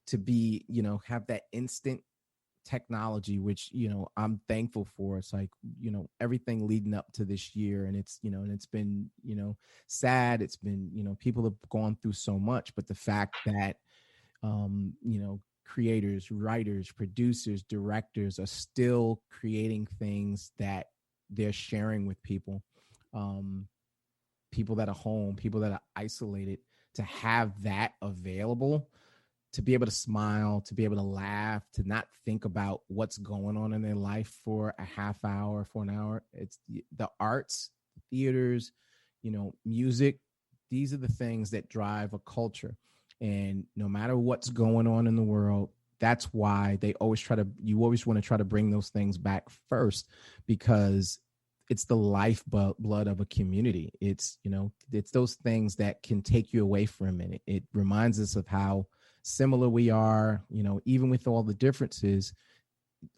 to be, have that instant technology, which, I'm thankful for. It's like, everything leading up to this year, and it's, and it's been, sad. It's been, people have gone through so much, but the fact that, creators, writers, producers, directors are still creating things that they're sharing with people, people that are home, people that are isolated, to have that available, to be able to smile, to be able to laugh, to not think about what's going on in their life for a half hour, for an hour. It's the arts, theaters, music. These are the things that drive a culture. And no matter what's going on in the world, that's why you always want to try to bring those things back first, because it's the lifeblood of a community. It's, it's those things that can take you away for a minute. It reminds us of how similar we are, even with all the differences.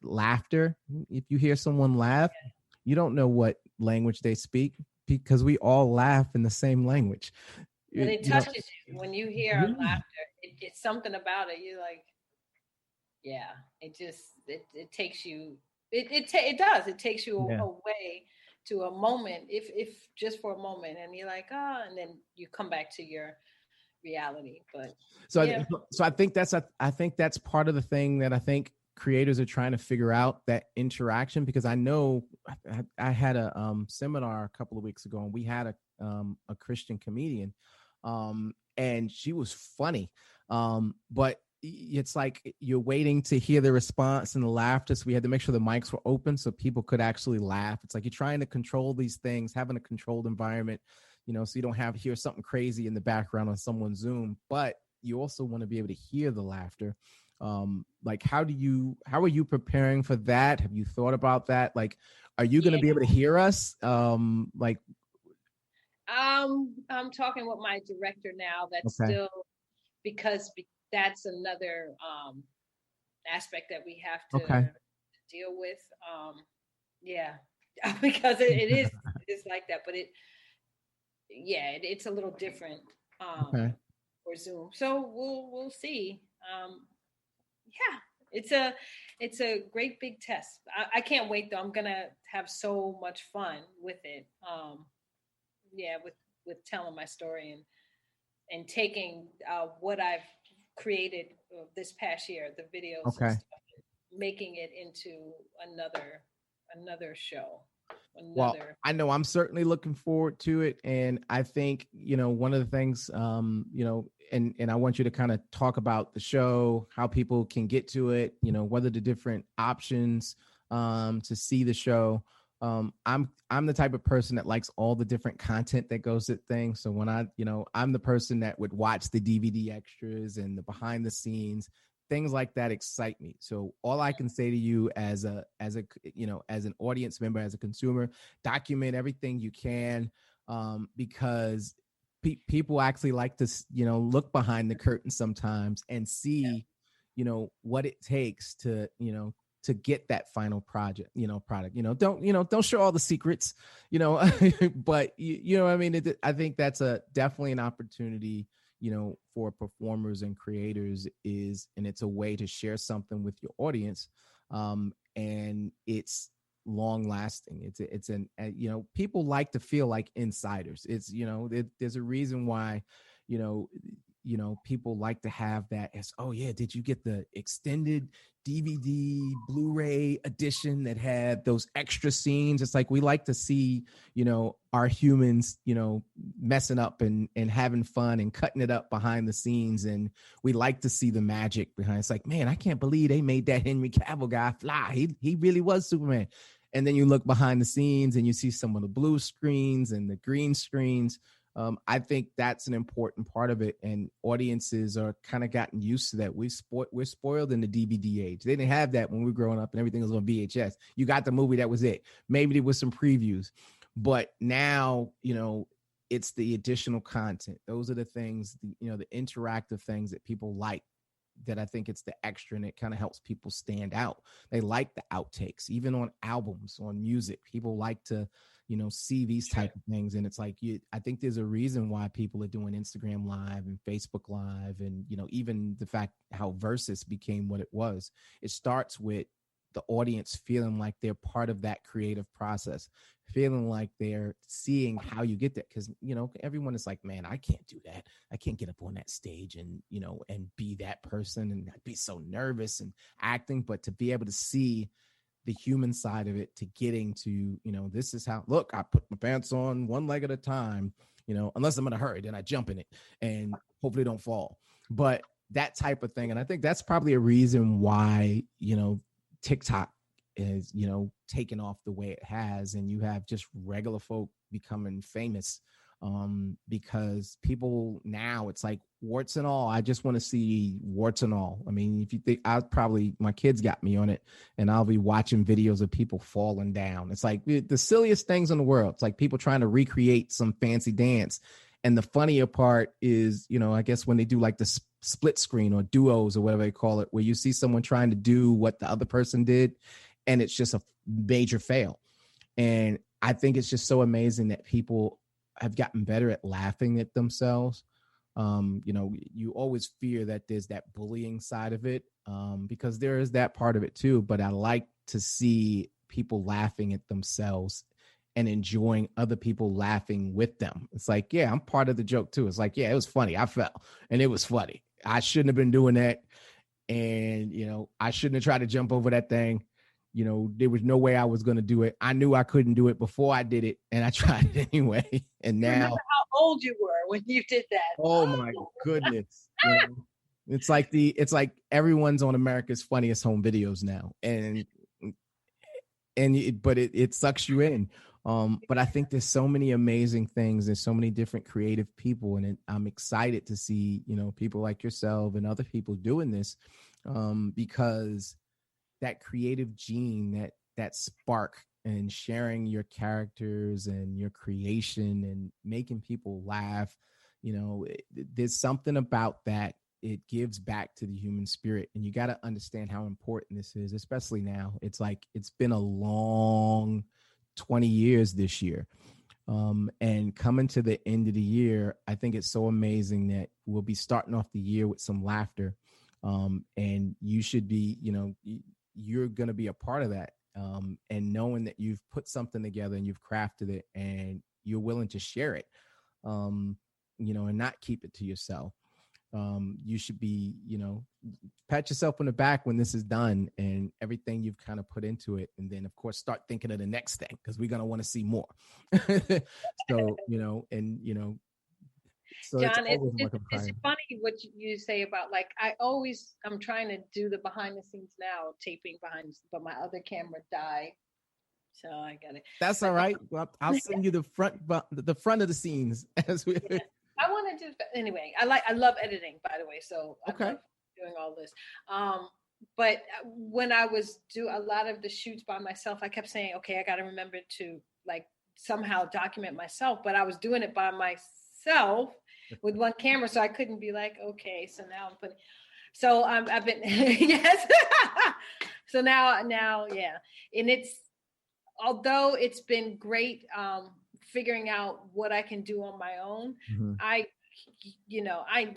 Laughter, if you hear someone laugh, you don't know what language they speak, because we all laugh in the same language. And it touches you when you hear laughter. It's something about it. You're like, Yeah, it takes you, it does, it takes you Yeah. away to a moment, if just for a moment, and you're like, ah, and then you come back to your reality. But So, yeah, so I think that's part of the thing that I think creators are trying to figure out, that interaction, because I know I had a seminar a couple of weeks ago, and we had a Christian comedian, and she was funny, but it's like you're waiting to hear the response and the laughter. So we had to make sure the mics were open so people could actually laugh. It's like you're trying to control these things, having a controlled environment, so you don't have hear something crazy in the background on someone's Zoom, but you also want to be able to hear the laughter. Like how are you preparing for that? Have you thought about that? Like, are you going to yeah. be able to hear us? Like, I'm talking with my director now. That's okay, still because that's another aspect that we have okay, to deal with. Yeah, because it is like that, but it's a little different okay. for Zoom. So we'll see. Yeah, it's a great big test. I can't wait though. I'm gonna have so much fun with it. Yeah, with telling my story and taking what I've created this past year, the videos and Okay. stuff, making it into another show, Well, another. I know I'm certainly looking forward to it. And I think, one of the things, and I want you to kind of talk about the show, how people can get to it, what are the different options to see the show. I'm the type of person that likes all the different content that goes with things. So when I'm the person that would watch the DVD extras and the behind the scenes, things like that excite me. So all I can say to you as an audience member, as a consumer, document everything you can, because people actually like to look behind the curtain sometimes and see what it takes to get that final product. Don't show all the secrets, but you know what I mean. I think that's definitely an opportunity, for performers and creators, and it's a way to share something with your audience, and it's long lasting. It's an people like to feel like insiders. It's there's a reason why you know people like to have that as, oh yeah, did you get the extended DVD Blu-ray edition that had those extra scenes? It's like we like to see our humans messing up and having fun and cutting it up behind the scenes, and we like to see the magic behind. It's like, man, I can't believe they made that Henry Cavill guy fly. He really was Superman. And then you look behind the scenes and you see some of the blue screens and the green screens. I think that's an important part of it, and audiences are kind of gotten used to that. We're spoiled in the DVD age. They didn't have that when we were growing up, and everything was on VHS. You got the movie, that was it. Maybe there was some previews, but now it's the additional content. Those are the things, the interactive things that people like. That I think it's the extra, and it kind of helps people stand out. They like the outtakes, even on albums, on music. People like to see these type of things, and it's like I think there's a reason why people are doing Instagram Live and Facebook Live, and even the fact how Versus became what it was. It starts with the audience feeling like they're part of that creative process, feeling like they're seeing how you get that, because everyone is like, man, I can't do that. I can't get up on that stage and and be that person, and I'd be so nervous and acting. But to be able to see the human side of it, to getting to this is how, look, I put my pants on one leg at a time, unless I'm in a hurry, then I jump in it and hopefully don't fall. But that type of thing. And I think that's probably a reason why TikTok is taken off the way it has, and you have just regular folk becoming famous, because people now, it's like warts and all. I just want to see warts and all. I mean, if you think, my kids got me on it, and I'll be watching videos of people falling down. It's like the silliest things in the world. It's like people trying to recreate some fancy dance. And the funnier part is, I guess when they do like the split screen or duos or whatever they call it, where you see someone trying to do what the other person did, and it's just a major fail. And I think it's just so amazing that people have gotten better at laughing at themselves. You always fear that there's that bullying side of it, because there is that part of it too. But I like to see people laughing at themselves and enjoying other people laughing with them. It's like, yeah, I'm part of the joke too. It's like, yeah, it was funny. I fell and it was funny. I shouldn't have been doing that. And, I shouldn't have tried to jump over that thing. There was no way I was going to do it. I knew I couldn't do it before I did it, and I tried it anyway. And You now, remember how old you were when you did that? oh my goodness. It's like everyone's on America's Funniest Home Videos now. But it sucks you in. But I think there's so many amazing things. There's so many different creative people, and I'm excited to see, people like yourself and other people doing this, because that creative gene, that spark, and sharing your characters and your creation and making people laugh, there's something about that. It gives back to the human spirit, and you got to understand how important this is, especially now. It's like it's been a long 20 years this year, and coming to the end of the year, I think it's so amazing that we'll be starting off the year with some laughter, and you should be, you're going to be a part of that, and knowing that you've put something together and you've crafted it and you're willing to share it, and not keep it to yourself. You should be, pat yourself on the back when this is done and everything you've kind of put into it. And then, of course, start thinking of the next thing, because we're going to want to see more. So, so John, it's it's funny what you say about, like, I'm trying to do the behind the scenes now, taping but my other camera died. So I got it. That's all right. Well, I'll send you the front of the scenes as we. Yeah. I want to do anyway. I love editing, by the way. So okay. I love doing all this. But when I was do a lot of the shoots by myself, I kept saying, okay, I got to remember to like somehow document myself. But I was doing it by myself with one camera, so I couldn't be like, okay, so now I'm putting. So I've been yes. So now yeah, and although it's been great. Figuring out what I can do on my own. Mm-hmm. I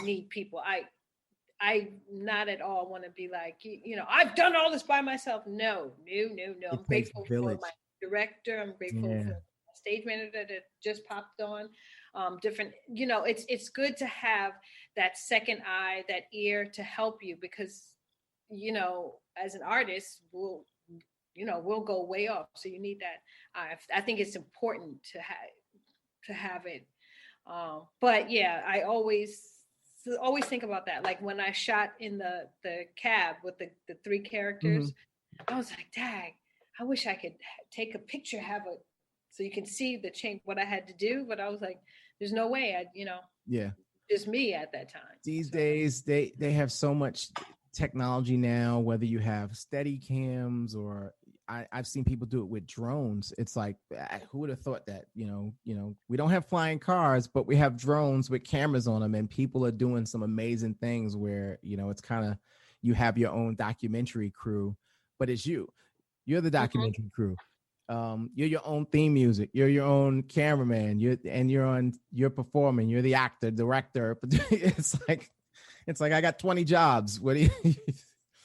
need people. I not at all want to be like, I've done all this by myself. No. I'm grateful for my director. I'm grateful for my stage manager that just popped on. Different, it's good to have that second eye, that ear to help you, because, as an artist, we'll go way off. So you need that. I think it's important to have it. But yeah, I always think about that. Like when I shot in the cab with the three characters, I was like, dang, I wish I could take a picture, so you can see the change, what I had to do. But I was like, there's no way just me at that time. These days, they have so much technology now, whether you have steady cams or I've seen people do it with drones. It's like, who would have thought that, we don't have flying cars, but we have drones with cameras on them, and people are doing some amazing things where, it's kind of, you have your own documentary crew, but it's you're the documentary crew. You're your own theme music. You're your own cameraman. You're performing. You're the actor, director. It's like I got 20 jobs. What do you?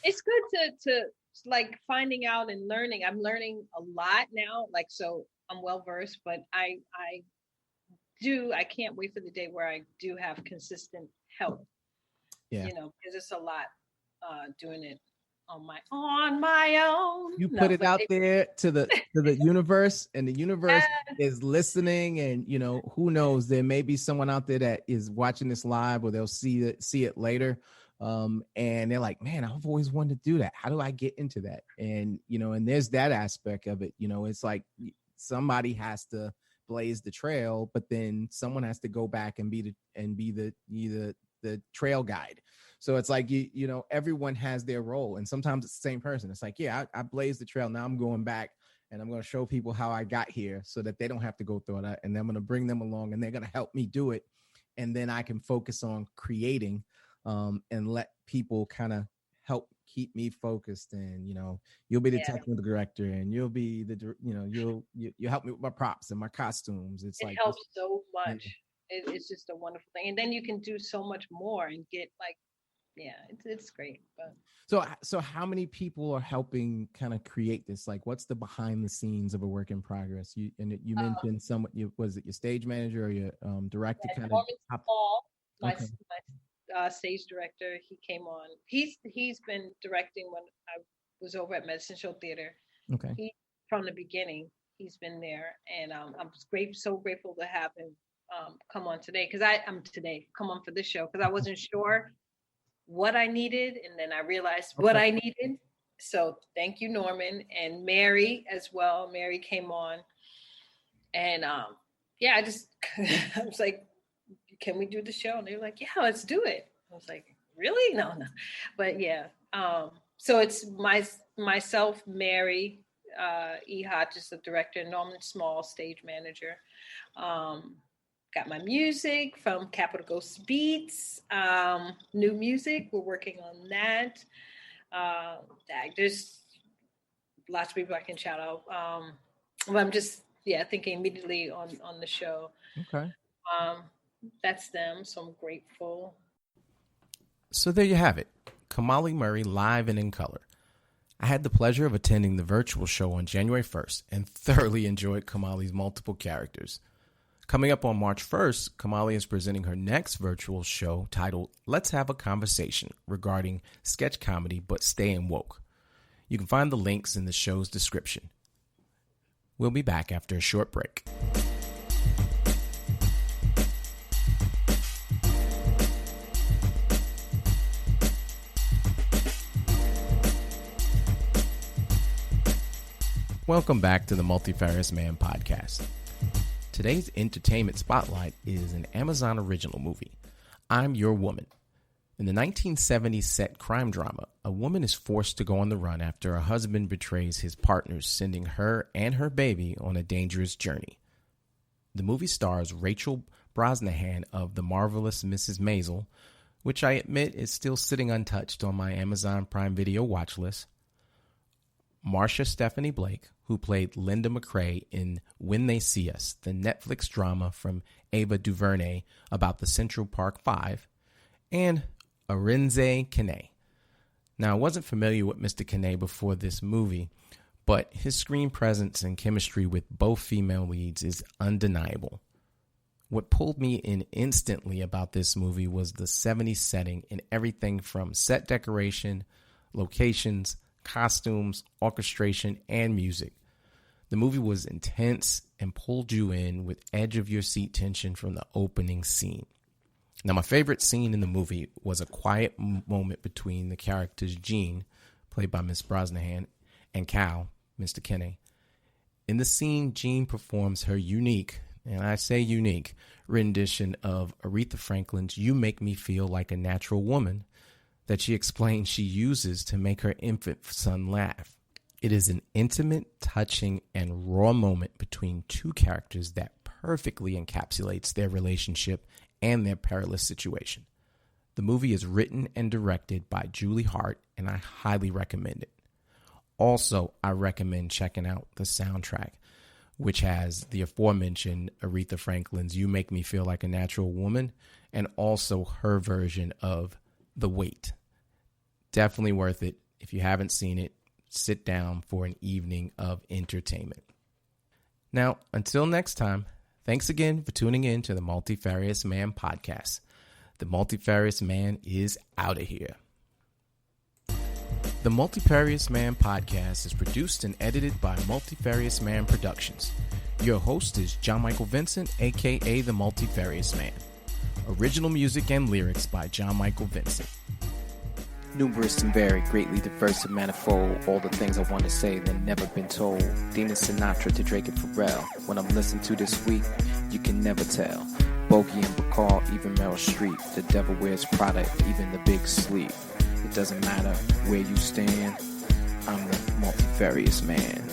It's good to like finding out and learning. I'm learning a lot now. Like, so I'm well versed, but I can't wait for the day where I do have consistent help. Yeah. Because it's a lot doing it on my own. You put it out there to the universe, and the universe is listening, and who knows, there may be someone out there that is watching this live, or they'll see it later, and they're like, man, I've always wanted to do that. How do I get into that? And and there's that aspect of it. It's like somebody has to blaze the trail, but then someone has to go back and be the trail guide. So it's like, everyone has their role, and sometimes it's the same person. It's like, yeah, I blazed the trail. Now I'm going back and I'm going to show people how I got here so that they don't have to go through that. And then I'm going to bring them along, and they're going to help me do it. And then I can focus on creating, and let people kind of help keep me focused. And, you'll be the technical director, and you'll be the, you'll help me with my props and my costumes. It helps so much. it's just a wonderful thing. And then you can do so much more and get like, yeah, it's great. But So how many people are helping kind of create this? Like, what's the behind the scenes of a work in progress? You mentioned was it your stage manager or your director? yeah, Kind of. Norman Small, Okay. my stage director, he came on. He's been directing when I was over at Medicine Show Theater. Okay. He from the beginning. He's been there, and I'm so grateful to have him come on today because come on for this show because I wasn't sure what I needed, and then I realized what I needed. So thank you, Norman, and Mary as well. Mary came on, and yeah, I was like, can we do the show? And they were like, yeah, let's do it. I was like, really? No. But yeah. So it's myself, Mary, E. Hodges, the director, Norman Small, stage manager. Got my music from Capital Ghost Beats, new music. We're working on that. There's lots of people I can shout out. But I'm just, thinking immediately on the show. Okay. That's them. So I'm grateful. So there you have it. Kamali Murray live and in color. I had the pleasure of attending the virtual show on January 1st and thoroughly enjoyed Kamali's multiple characters. Coming up on March 1st, Kamali is presenting her next virtual show titled Let's Have a Conversation regarding sketch comedy but staying woke. You can find the links in the show's description. We'll be back after a short break. Welcome back to the Multifarious Man podcast. Today's entertainment spotlight is an Amazon original movie, I'm Your Woman. In the 1970s set crime drama, a woman is forced to go on the run after her husband betrays his partners, sending her and her baby on a dangerous journey. The movie stars Rachel Brosnahan of The Marvelous Mrs. Maisel, which I admit is still sitting untouched on my Amazon Prime Video watch list, Marsha Stephanie Blake, who played Linda McCrae in When They See Us, the Netflix drama from Ava DuVernay about the Central Park Five, and Arinze Kene. Now, I wasn't familiar with Mr. Kene before this movie, but his screen presence and chemistry with both female leads is undeniable. What pulled me in instantly about this movie was the 70s setting and everything from set decoration, locations, costumes, orchestration, and music. The movie was intense and pulled you in with edge-of-your-seat tension from the opening scene. Now, my favorite scene in the movie was a quiet moment between the characters Jean, played by Miss Brosnahan, and Cal, Mr. Kene. In the scene, Jean performs her unique, and I say unique, rendition of Aretha Franklin's You Make Me Feel Like a Natural Woman that she explains she uses to make her infant son laugh. It is an intimate, touching, and raw moment between two characters that perfectly encapsulates their relationship and their perilous situation. The movie is written and directed by Julie Hart, and I highly recommend it. Also, I recommend checking out the soundtrack, which has the aforementioned Aretha Franklin's You Make Me Feel Like a Natural Woman, and also her version of The Wait. Definitely worth it. If you haven't seen it, sit down for an evening of entertainment. Now, until next time, thanks again for tuning in to the Multifarious Man podcast. The Multifarious Man is out of here. The Multifarious Man podcast is produced and edited by Multifarious Man Productions. Your host is John Michael Vincent, aka The Multifarious Man. Original music and lyrics by John Michael Vincent. Numerous and varied, greatly diverse and manifold. All the things I want to say that never been told. Demon Sinatra to Drake and Pharrell. When I'm listening to this week, you can never tell. Bogey and Bacall, even Meryl Streep. The devil wears Prada, even the big sleep. It doesn't matter where you stand, I'm the multifarious man.